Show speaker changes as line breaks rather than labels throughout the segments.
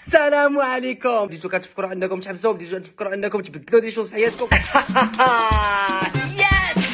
السلام عليكم. بديتو كتفكروا انكم تحبسوا، بديتو كتفكروا انكم تبدلوا دي شوز في حياتكم. يس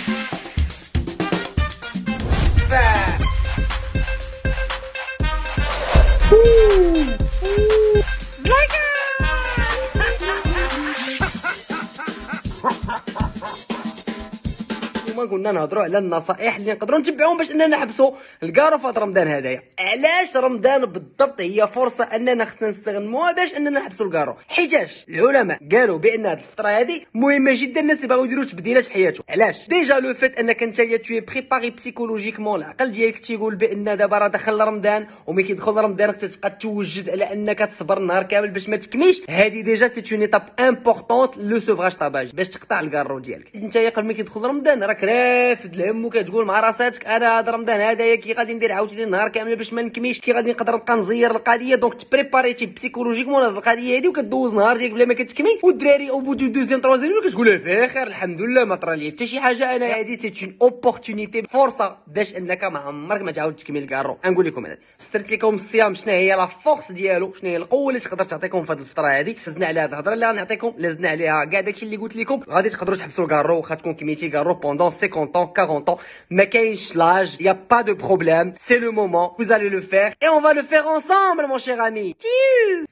اليوم كنا نهضروا على النصائح اللي نقدروا نتبعوهم باش اننا نحبسوا الكارو في رمضان هذايا. علاش رمضان بالضبط هي فرصه اننا خصنا نستغلوها باش اننا نحبسوا الكارو؟ حيتاش العلماء قالوا بان هذه الفتره هذه مهمه جدا، الناس اللي بغاو يديروا تبديلات في حياتهم. علاش؟ ديجا لو فيت انك انت توي بريباري بسيكولوجيكمون، العقل ديالك تيقول بان دابا راه دخل رمضان، وملي كيدخل رمضان خصك تبقى توجد على انك تصبر النهار كامل باش ما تكميش. هذه ديجا سي اون ايتاب امبورطونت لو سوفراج طاباج باش تقطع الكارو ديالك. انت قبل ما كيدخل رمضان راك رافد الهم وكتقول مع راساتك انا هذا رمضان هذايا كي غادي ندير عاوتاني النهار كامل باش ما نكميش، كي غادي نقدر نبقى نزير القضيه. دونك تبريباريتي بسيكولوجيكمون هذه القضيه هذه وكدوز نهار ديالك بلا ما كتكمي، والدراري او بودو دوزيام تروازيام كتقول في خير الحمد لله ما طرا لي حتى شي حاجه. انا هذه سي اون اوبورتونيتي، فرصه باش انك ما عمرك ما تعاود تكمل الكارو. نقول لكم انا سرت لكم الصيام شنو هي لا فورس ديالو، شنو هي القوه اللي تقدر تعطيكم في هذه الفتره هذه. لزنا على هذه الهضره اللي غنعطيكم، لزنا عليها كاع داكشي اللي قلت لكم. غادي تقدروا تحبسوا الكارو واخا تكون كميتي كارو بوندون 50 ans 40 ans. ما كاينش لاج، y a pas de problème, c'est le moment, vous allez le faire et on va le faire ensemble mon cher ami.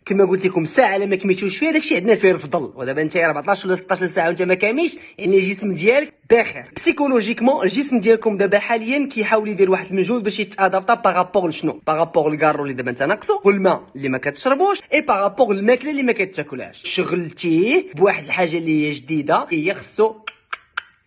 كما قلت لكم ساعه لما كميتوش فيها داكشي عندنا فيه الفضل. ودابا انت 14 ولا 16 ساعه وانت ما كاميش، يعني الجسم ديالك بخير بسيكولوجيكمون. الجسم ديالكم دابا حاليا كيحاول يدير واحد المجهود باش يتادابتا بارابور لشنو؟ بارابور الكارو اللي دابا انت ناقصو، والماء اللي ما كتشربوش، اي بارابور الماكله اللي ما كتاكلهاش. شغلتيه بواحد الحاجه اللي هي جديده، هي خصو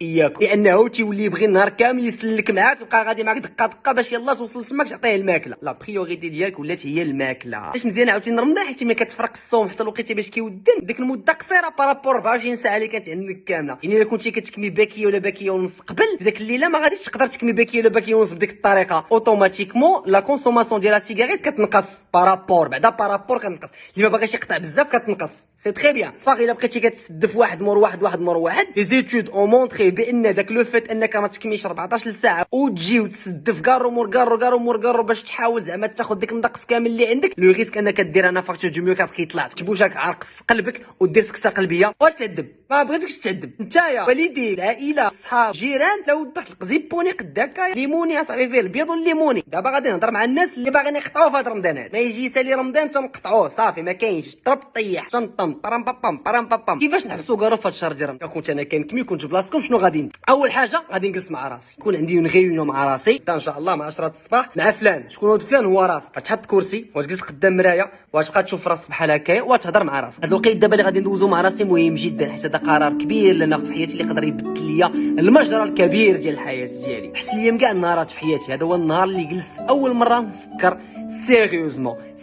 اياكم، لانه تيولي يبغي النهار كامل يسلك معاك، يبقى غادي معاك دقه دقه باش يلاه توصل تماك تعطيه الماكله. لا بريوريتي ديالك ولات هي الماكله. علاش مزيان عاوتاني رمضان؟ حيت ملي كتفرق الصوم حتى الوقيته باش كيودن ديك المده قصيره بارابور 24 ساعه اللي كانت عندك كامله. يعني الا كنتي كتكمي باكيه ولا باكيه ونص قبل ديك الليله، ما غاديش تقدر تكمي باكيه ولا باكيه ونص بديك الطريقه. اوتوماتيكمون لا كونسوماسيون ديال لا سيجاريت كتنقص بارابور، بعدا بارابور كتنقص. اللي ما باغيش يقطع بزاف كتنقص. سي تري بيان. فاغ الا بقيتي كتسدف واحد مور واحد واحد مور واحد، لي زيتود اون مونطري بان داك لو فات انك ما تكميش 14 ساعه وتجي وتسدف كارو مور كارو كارو مور كارو باش تحاول زعما تاخذ ديك النقص كامل اللي عندك، لو ريسك انك دير انا فاكتور دو ميو كيطلع تبوجاك عرق في قلبك ودير سكته قلبيه وتعذب. ما بغيتكش تعذب نتايا، والديك، العائله، الصحاب، جيران. لو ضغط القزيبوني قداك ليموني اصاحبي فيه البيض والليموني. دابا غادي نهضر مع الناس اللي باغيين يقطعوا في هذا رمضان هذا. ما يجي يسالي رمضان تنقطعوه صافي، ما كاينش ضرب طيح شنطم برام بابام برام بابام. كيفاش نحبسوا كارو في هذا الشهر ديال رمضان؟ كنت انا كنكمي كنت بلاصتكم شنو غادي ندير؟ اول حاجه غادي نجلس مع راسي، يكون عندي اون ريونيون مع راسي ان شاء الله مع 10 الصباح مع فلان. شكون هو فلان؟ هو راسك. غتحط كرسي وتجلس قدام مرايه وتبقى تشوف راسك بحال هكايا وتهضر مع راسك. هذا الوقت دابا اللي غادي ندوزو مع راسي مهم جدا، حيت هذا قرار كبير اللي ناخذ في حياتي اللي يقدر يبدل ليا المجرى الكبير ديال الحياه ديالي. حس ليا كاع النهارات في حياتي هذا هو النهار اللي جلست اول مره نفكر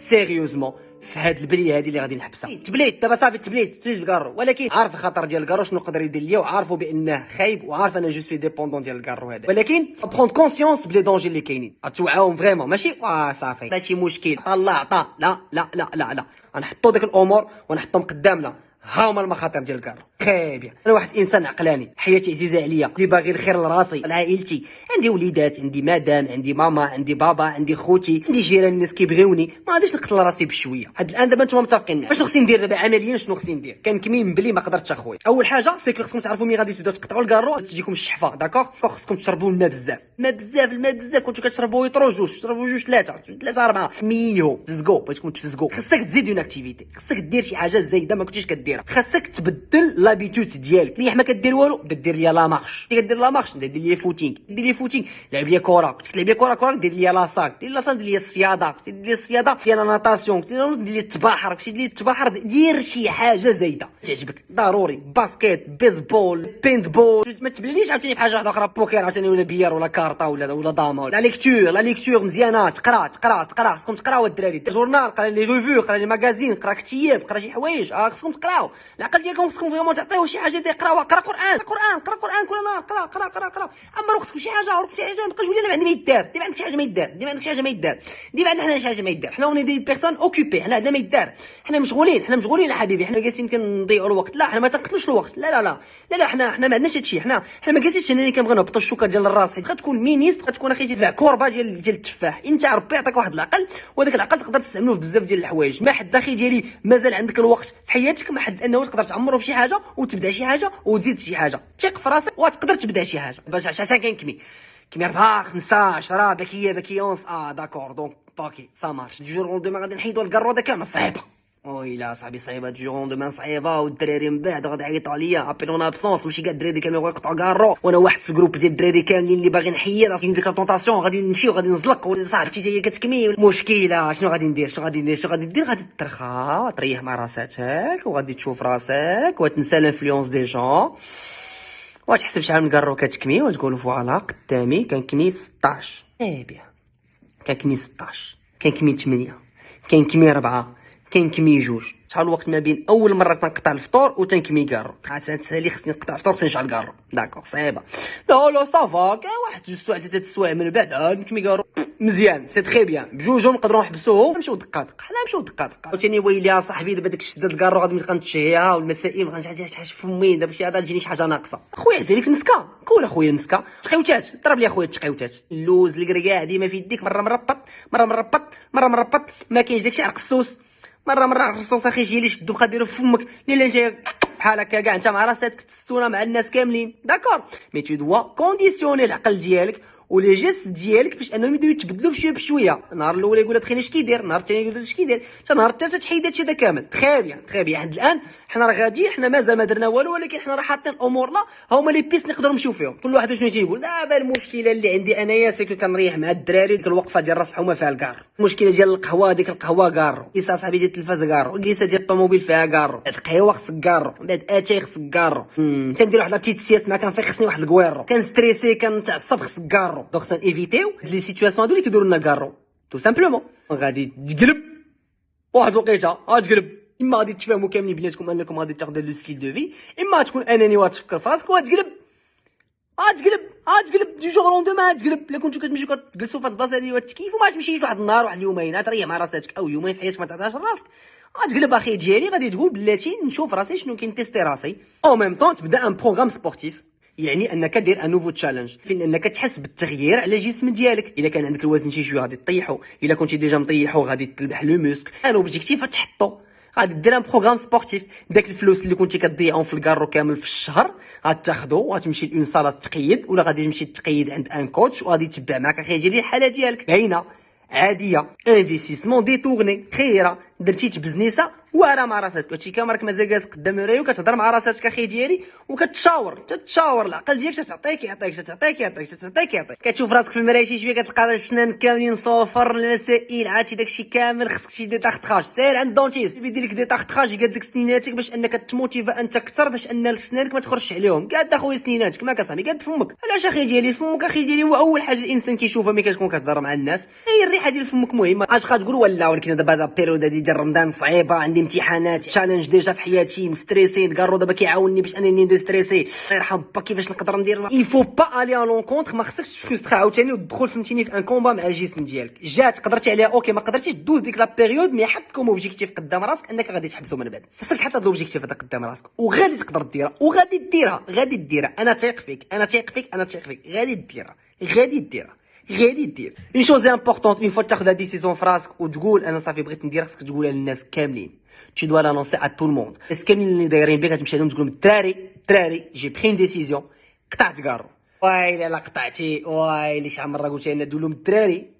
سيريوزمون في هاد البليه هذه اللي غادي نحبسها. تبليت دابا صافي، تبليت الكارو، ولكن عارف الخطر ديال الكارو شنو يقدر يدير ليا، وعارفه بانه خايب، وعارف انا جو سوي ديبوندون ديال الكارو هذا. ولكن بروند كونسيونس بلي دونجي اللي كاينين، غتوعاهم فريمون، ماشي صافي ماشي مشكل الله عطا. لا لا لا لا لا، غنحطوا ديك الامور ونحطهم قدامنا. ها هما المخاطر ديال الكارو. خي بيان، انا واحد انسان عقلاني، حياتي عزيزه عليا، اللي باغي الخير لراسي لعائلتي. عندي وليدات، عندي مدام، عندي ماما، عندي بابا، عندي خوتي، عندي جيران، الناس كيبغيوني. ما غاديش نقتل راسي بشويه. هاد الان دابا نتوما متفقين معايا شنو خصني ندير دابا عمليا؟ شنو خصني ندير؟ كنكمي من بلي ما قدرتش اخويا. اول حاجه سيكو خصكم تعرفوا ملي غادي تبداو تقطعوا الكارو تجيكم الشحفه، داكوغ. خصكم تشربوا الماء بزاف، الماء بزاف. كنتو كتشربوا يطرو جوج، تشربوا جوج ثلاثه اربعه ميو تزقو. بغيتكم تفزقوا، خصك تزيد اون اكتيفيتي، خصك دير شي حاجه زايده ما كنتيش كديرها. خصك تبدل لابيتود ديالك. ملي ما كدير والو بدا دير ليا لا مارش، كدير لا مارش دير ليا فوتينغ، لعب ليا كره، كنت كتلعب ليا كره دير ليا لاصاك، دير ليا الصياده، دير ليا الصياده، دير ليا ناتاسيون، دير ليا التباحر، دير شي حاجه زايده تعجبك ضروري. باسكيت، بيسبول، بينت بول. ما تبليش عاوتاني بحاجه واحده اخرى، بوكر عاوتاني ولا بيار ولا كارطه ولا داما. لا ليكتور مزيانه، تقرا خصكم تقراو الدراري. جورنال، قرا لي ريفيو، قرا لي ماغازين، قرا كتياب، قرا شي حوايج. خصكم تقراو. تقراو العقل ديالكم خصكم فريمون تعطيوه شي حاجه اللي يقراوها. قرا قران كل نهار، قرا اما خصكم شي حاجه ما تبقاش تقول لي ما عندي ما يدار. ديما عندك شي حاجه ما يدار، ديما عندنا حنا شي حاجه ما يدار. حنا اوني دي بيرسون اوكوبي، حنا عندنا ما يدار، حنا مشغولين حبيبي. حنا جالسين كنضيعوا الوقت. لا حنا ما تنقتلوش الوقت، لا حنا ما عندناش هادشي. حنا ما جالسينش هنا اللي كنبغيو نهبطوا الشوكه ديال الراس. حيت غتكون مينيستر، غتكون اخي تدفع كوربه ديال التفاح. انت ربي يعطيك واحد العقل، وهذاك العقل تقدر تستعملوه في بزاف ديال الحوايج. ما حد اخي ديالي مازال عندك الوقت في حياتك، ما حد انه تقدر تعمره في شي حاجه وتبدا شي حاجه وتزيد في شي حاجه. ثق في راسك وتقدر تبدا شي حاجه. باش عشان كنكمي 4 5 10 باكيه 11 داكور دونك اوكي سا مارش. دو جور دوما غادي نحيدو الكارو هذا كامل. صعيبه ويلا صاحبي صعيبه. دو جور دوما صعيبه، والدراري من بعد غادي يعيطوا عليا ابيلون ابسونس. ماشي كاع الدراري كانوا يقطعوا كارو وانا واحد في الجروب ديال الدراري كاملين اللي باغي نحيد. راسي ديك الطونطاسيون غادي نمشي وغادي نزلق وصاحبتي جايه كتكمي. المشكله شنو غادي ندير؟ غادي ترخى تريح مع راساتك وغادي تشوف راسك وتنسى الانفلونس دي جون وتحسب شحال من كارو كتكمي وتقول فوالا قدامي كنكمي 16 بيان، كنكمي 16، كنكمي 8، كنكمي 4، كنكمي 2. شحال الوقت ما بين اول مره تنقطع الفطور وتنكمي كارو؟ تسالي خصني نقطع الفطور تنشعل كارو. داكور صعيبه. لا صافا كاين 1 2 سوايع 3 سوايع من بعد نكمي كارو مزيان. سي تري بيان. بجوجهم نقدروا نحبسوهم نمشيو دقادق. حنا نمشيو دقادق. عاوتاني ويلي يا صاحبي دابا داك الشده الكارو غادي نبقى نتشهيها والمسائل غنجي حاجه في فمي. دابا شي هذا تجيني شي حاجه ناقصه. خويا عزاليك نسكا كول اخويا نسكا تقيوتات. ضرب لي اخويا التقيوتات. اللوز الكركاع ديما في يديك، مره مربط ما كاينش داكشي عرق السوس. مره الرصاص اخي يجي لي شدو بقى ديرو في فمك. لا انت بحال هكا كاع انت مع راسك تستونا مع الناس كاملين. داكور مي تو دوا كونديسيوني العقل ديالك ولي جيست ديالك باش انهم يبداو يتبدلوا بشويه. النهار الاول يقول لك اش كيدير، النهار الثاني يقول لك اش كيدير، حتى النهار الثالث تحيد هادشي هذا كامل. تري بيان. حد الان حنا راه غادي، حنا مازال ما درنا والو، ولكن حنا راه حاطين امورنا هما لي بيس نقدروا نمشيو فيهم. كل واحد شنو تيقول. دابا المشكله اللي عندي انايا سيكو كنريح مع الدراري ديك الوقفه ديال راس حومه فيها الكار. المشكله ديال القهوه، ديك القهوه كارو، كيسا صاحبي ديال التلفاز كارو، كيسا ديال الطوموبيل فيها كارو، القهوه خصك كارو، بعد اتاي خصك كارو. كندير واحد لابتيت سياست ما كنفيق خصني واحد الكويرو، كنستريسي كنتعصب خصك كارو. دونك ايفيتيو لي سيتوياسيون هادو اللي كيديروا لنا كارو تو سامبلومون. غادي تقلب واحد الوقيته غتقلب، اما غادي تفهموا كاملين بيناتكم انكم غادي تاخذوا لو ستيل دو في، اما تكون اناني وتفكر في راسك وتقلب. دي جور لوندومان تقلب. الا كنتو كتمشيو كتجلسوا في هاد البلاصه هادي وتكيفوا ما تمشيش واحد النهار واحد اليومين تريح مع راساتك او يومين في حياتك ما تعطيهاش راسك. غتقلب اخي ديالي غادي تقول بلاتي نشوف راسي شنو كاين، تيستي راسي او ميم طون تبدا ان بروغرام سبورتيف. يعني انك دير ان نوفو تشالنج فين انك تحس بالتغيير على الجسم ديالك. الا كان عندك الوزن شي شويه غادي تطيحو، الا كنتي ديجا مطيحو غادي تلبح لو موسك. ان اوبجيكتيف تحطو، غادي دير ان بروغرام سبورتيف. داك الفلوس اللي كنتي كتضيعهم في الكارو كامل في الشهر غتاخذو وغتمشي لون صاله تقيد، ولا غادي تمشي تقيد عند ان كوتش وغادي يتبع معاك اخي ديالي الحاله ديالك باينه عاديه. انفيستيسمون ديتورني خيره، درتي بزنيسه واعره مع راسك. هادشي كامل راك مازال جالس قدام المرايه وكتهضر مع راسك اخي ديالي وكتشاور العقل ديالك تعطيك كتشوف راسك في المرايه شي شويه كتلقى السنان كاملين صفر، المسائل عرفتي داكشي كامل. خصك شي دي تاختراج، سير عند الدونتيست يدير لك دي تاختراج يقاد لك سنيناتك باش انك تموتيفا انت اكثر باش ان سنانك ما تخرجش عليهم. قاد اخويا سنيناتك ما كصاحبي قاد فمك. علاش اخي ديالي فمك اخي ديالي هو اول حاجه الانسان كيشوفها ملي كتكون كتهضر مع الناس، هي الريحه ديال فمك مهمه. اش غتقول ولا ولكن دابا هذا بيريود هادي ديال رمضان صعيبه، عندي امتحانات تشالنج ديجا في حياتي مستريسي. الكارو دابا كيعاونني باش انني ندير ستريسي. الله يرحم با كيفاش نقدر ندير. يفو با الي ان لونكونتر، ما خصكش تفرسترا عاوتاني وتدخل فهمتيني في ان كومبا مع الجسم ديالك. جات قدرتي عليها اوكي، ما قدرتيش دوز ديك لا بيريود، مي حطكم اوبجيكتيف قدام راسك انك غادي تحبسو من بعد. خصك تحط هاد الاوبجيكتيف هذا قدام راسك وغادي تقدر ديرها غادي ديرها. انا تايق فيك غادي دير اون شوز امبورطونت. اون فوا تاخذ لا ديسيزون في راسك وتقول انا صافي بغيت ندير، خصك تقولها للناس كاملين. tu dois l'annoncer à tout le monde. الناس كاملين اللي دايرين بك غتمشي لهم تقول لهم الدراري جي برين ديسيزيون، قطعت كارو. وايلي لا قطعتي، وايلي شحال مره قلت لنا تقول لهم الدراري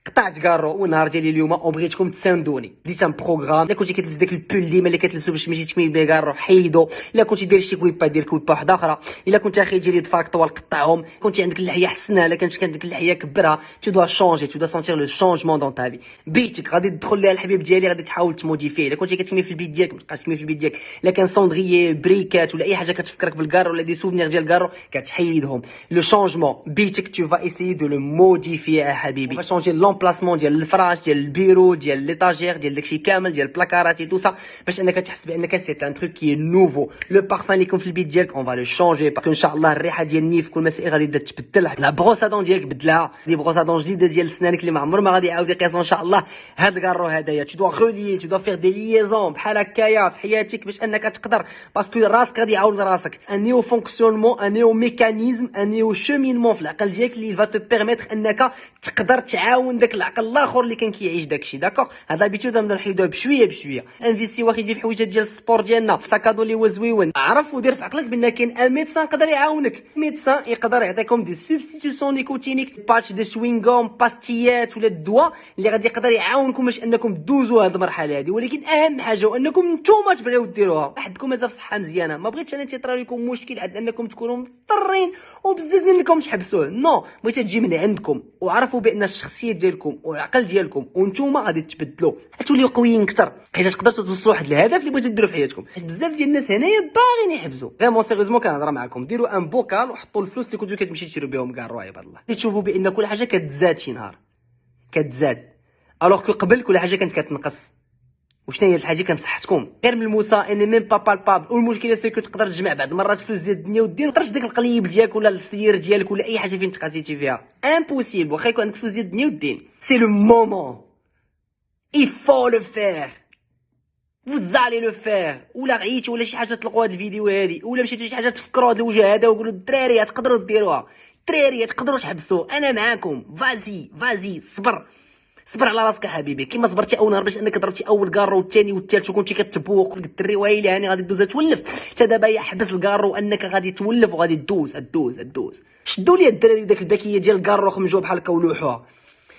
قطعت كارو. والنهار ديالي اليوم وبغيتكم تساندوني. ديت ان بروغرام. الا كنتي كتلبس داك البول ديما اللي كتلبسو باش تمشي تكمل بيه كارو حيدو. الا كنتي داير شي كويبا دير كويبا وحده اخرى. الا كنت اخي ديالي ضفارك طوال قطعهم. كنتي عندك اللحيه حسنها، الا كانت عندك اللحيه كبرها. تو دوا شونجي، تو دوا سونتير لو شونجمون دون تا في. بيتك غادي تدخل ليها الحبيب ديالي غادي تحاول تموديفيه. الا كنتي كتكمي في البيت ديالك ما تبقاش تكمي في البيت ديالك. الا كان صوندريي بريكات ولا اي حاجه كتفكرك بالكارو ولا دي سوفنير ديال الكارو كتحيدهم. لو شونجمون بيتك تو فا ايسيي دو لو موديفيي يا حبيبي. فا شونجي لومبلاسمون ديال الفراش ديال البيرو ديال ليطاجير ديال داكشي كامل ديال البلاكارات تو سا باش انك تحس بانك سي ان تروك كي نوفو. لو بارفان اللي يكون في البيت ديالك اون فا لو شونجي باسكو ان شاء الله الريحه ديال النيف كل ما غادي تبدل. لا بروسادون ديالك بدلها، دي بروسادون جديده ديال سنانك اللي ما عمر ما غادي يعاود يقيس ان شاء الله. هاد الكارو هدايا تو دو ريلي تو دو فير دي ليزون بحال هكايا في حياتك باش انك تقدر باسكو راسك غادي يعاود راسك. ان نيو فونكسيونمون ان نيو ميكانيزم ان نيو شومينمون في العقل ديالك اللي فا تو بيرميتر انك تقدر تعاون داك العقل الاخر اللي كان كيعيش داكشي. داكوغ هاد لابيتود نبدا نحيدوها بشويه بشويه. انفيستي واخا يدير في حوايج ديال السبور ديالنا في ساكادو اللي هو زويون. عرف ودير في عقلك بان كاين ان ميدسان يقدر يعاونك. ميدسان يقدر يعطيكم دي سوبستيتيسيون نيكوتينيك باتش دي سوينغوم باستيات ولا الدواء اللي غادي يقدر يعاونكم باش انكم دوزوا هاد المرحله هذه. ولكن اهم حاجه هو انكم نتوما تبغيو ديروها. وحدكم مازال في صحه مزيانه، ما بغيتش انا تيطرا لكم مشكل عند انكم تكونوا مضطرين وبزاف منكم تحبسوه. نو بغيت تجي من عندكم وعرفوا بان الشخصيه ديالكم والعقل ديالكم وانتوما غادي تبدلوا غتوليو قويين اكثر حيت تقدروا توصلوا لواحد الهدف اللي بغيتو ديروا في حياتكم. حيت بزاف ديال الناس هنايا باغيين يحبسوا. فريمون سيريوزمون كنهضر معكم، ديروا ان بوكال وحطوا الفلوس اللي كنتو كتمشي تشريو بهم كاع الروايب الله. تشوفوا بان كل حاجه كتزاد شي نهار كتزاد، الوغ كو قبل كل حاجه كانت كتنقص. وشنو هي الحاجه كان صحتكم غير ملموسه اني ميم با بالباب. والمشكله سي كو تقدر تجمع بعض المرات فلوس ديال الدنيا والدين ما تقدرش داك القليب ديالك ولا السير ديالك ولا اي حاجه فين تقاسيتي فيها امبوسيبل. واخا يكون عندك فلوس ديال الدنيا والدين سي لو مومون il faut le faire vous allez le faire. ولا عييتوا ولا شي حاجه تلقوا هاد الفيديو هادي ولا مشيتوا شي حاجه تفكروا هاد الوجه هذا وقولوا الدراري تقدروا ديروها، الدراري تقدروا تحبسوا، انا معاكم. فازي صبر على راسك حبيبي كيما صبرتي اول نهار باش انك ضربتي اول كارو والثاني والثالث وكنتي كتبوق قلت الدري ويلي هاني غادي دوز تولف. حتى دابا حبس الكارو انك غادي تولف وغادي دوز. شدوا لي الدراري داك الباكيه ديال الكارو خمجوها بحال هكا ولوحوها.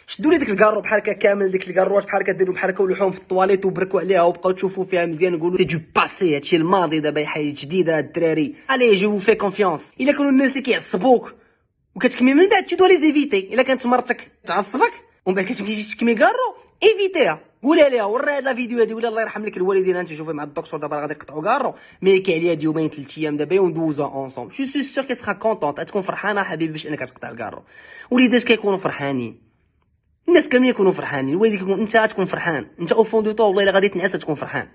شدوا لي داك الكارو بحال هكا كامل، ديك الكاروات بحال هكا ديروا بحال هكا ولوحوهم في الطواليت وبركوا عليها وبقاو تشوفوا فيها مزيان وقولوا سي دو باسي هادشي الماضي دابا حياه جديده الدراري. الي جو في كونفيونس. الا كانوا الناس اللي كيعصبوك وكتكمي من بعد تو لي زيفيتي. الا كانت مرتك تعصبك ومن بعد كتمشي تكمي كارو ايفيتيها، قولها ليها ورا هاد الفيديو هادي ولا الله يرحم لك الوالدين انت شوفي مع الدكتور دابا غادي يقطعوا كارو مي كاين هاد يومين 3 ايام دابا وندوزو اونصومبل. جو سو سور كي سخا كونطونط تكون فرحانه حبيبي باش انك تقطع الكارو. وليدات كيكونوا فرحانين، الناس كاملين يكونوا فرحانين. الوالد يكون انت تكون فرحان، انت او فون دو طو والله الا غادي تنعس تكون فرحان.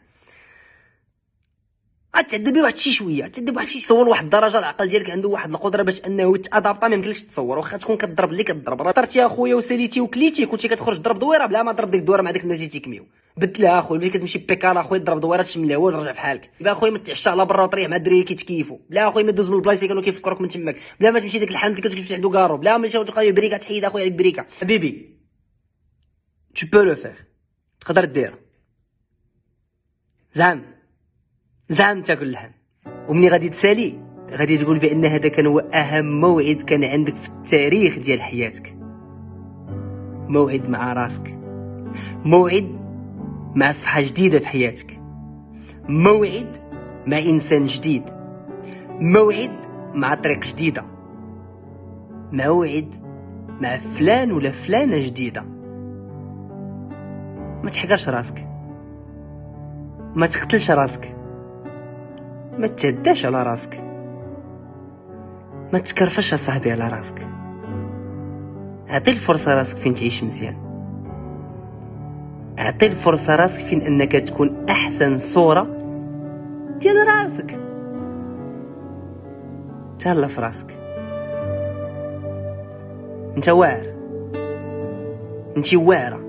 غتعذبي واحد شي شويه، تعذب واحد شي تصور واحد الدرجه العقل ديالك عنده واحد القدره باش انه يتادابطا. ما يمكنلكش تصور واخا تكون كضرب اللي كضرب. طرتي يا خويا وساليتي وكليتي كنتي كتخرج تضرب دويره بلا ما تضرب ديك الدويره مع ديك الناس اللي تيكميو. بدلها اخويا ملي كتمشي بيكال اخويا تضرب دويره تشم الهوا وترجع بحالك. بلا اخويا ما تعشى على برا وطريح مع الدراري كيتكيفوا. بلا اخويا ما دوز من البلايص اللي كانوا كيفكروك من تماك. بلا ما تمشي ديك الحانوت اللي كتمشي عنده كارو. بلا ما تمشي تلقى بريكه تحيد اخويا عليك بريكه. حبيبي tu peux le faire تقدر دير زعم تاكل اللحم. ومني غادي تسالي غادي تقول بان هذا كان هو اهم موعد كان عندك في التاريخ ديال حياتك. موعد مع راسك، موعد مع صفحه جديده في حياتك، موعد مع انسان جديد، موعد مع طريق جديده، موعد مع فلان ولا فلانه جديده. ما تحقرش راسك، ما تقتلش راسك، ما تهداش على راسك، ما تكرفش صاحبي على راسك. اعطي الفرصه راسك فين تعيش مزيان، اعطي الفرصه راسك فين انك تكون احسن صوره ديال راسك. تهلا في راسك، انت واعر، انت واعره،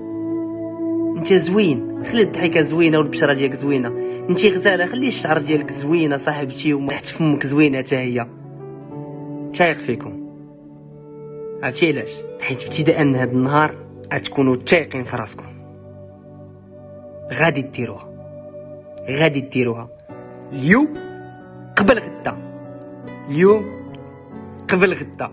انت زوين. خلي الضحكه زوينه والبشره ديالك زوينه. انت غزاله، خلي الشعر ديالك زوينه صاحبتي وتحت فمك زوينه حتى هي. تايق فيكم عرفتي علاش؟ حيت ابتداء من هذا النهار غتكونوا تايقين في راسكم. غادي ديروها اليوم قبل غدا، اليوم قبل غدا.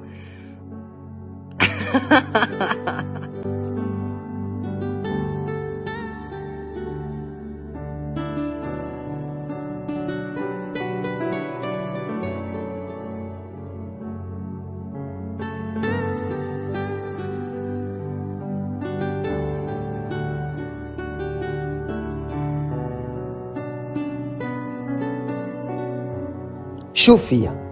شوف فيا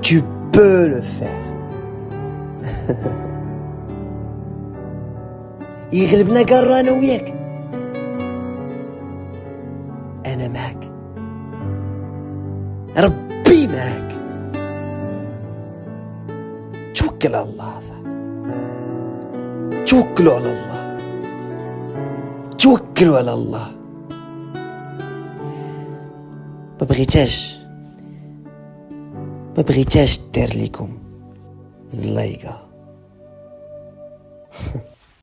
tu peux le faire يغلبنا قارة انا وياك. انا معك، ربي معك. توكل على الله صاحبي، توكلوا على الله، توكلوا على الله. ما بغيتاش دير لكم زلايقة.